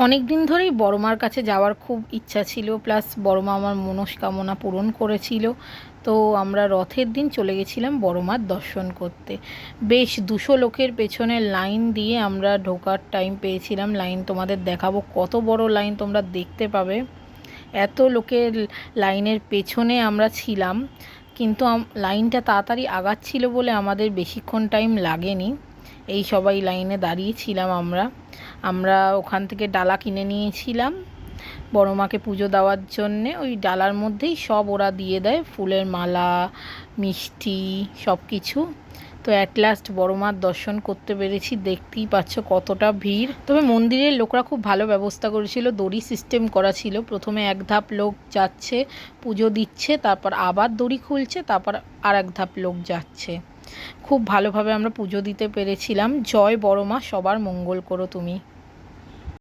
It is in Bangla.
অনেক দিন ধরেই বড় মার কাছে যাওয়ার খুব ইচ্ছা ছিল, প্লাস বড় মা আমার মনস্কামনা পূরণ করেছিল। তো আমরা রথের দিন চলে গেছিলাম বড় মার দর্শন করতে। বেশ 200 লোকের পেছনে লাইন দিয়ে আমরা ঢোকার টাইম পেয়েছিলাম। লাইন তোমাদের দেখাবো, কত বড় লাইন তোমরা দেখতে পাবে। এত লোকের লাইনের পেছনে আমরা ছিলাম, কিন্তু লাইনটা তাড়াতাড়ি আগাচ্ছিল বলে আমাদের বেশিক্ষণ টাইম লাগেনি। এই সবাই লাইনে দাঁড়িয়েছিলাম আমরা। আমরা ওখান থেকে ডালা কিনে নিয়েছিলাম বড় মাকে পুজো দেওয়ার জন্যে। ওই ডালার মধ্যেই সব ওরা দিয়ে দেয়, ফুলের মালা, মিষ্টি, সব কিছু। তো অ্যাট লাস্ট বড় মার দর্শন করতে পেরেছি। দেখতেই পাচ্ছ কতটা ভিড়। তবে মন্দিরের লোকরা খুব ভালো ব্যবস্থা করেছিল, দড়ি সিস্টেম করা ছিল। প্রথমে এক ধাপ লোক যাচ্ছে, পুজো দিচ্ছে, তারপর আবার দড়ি খুলছে, তারপর আর এক ধাপ লোক যাচ্ছে। খুব ভালোভাবে আমরা পুজো দিতে পেরেছিলাম। জয় বড় মা, সবার মঙ্গল করো তুমি।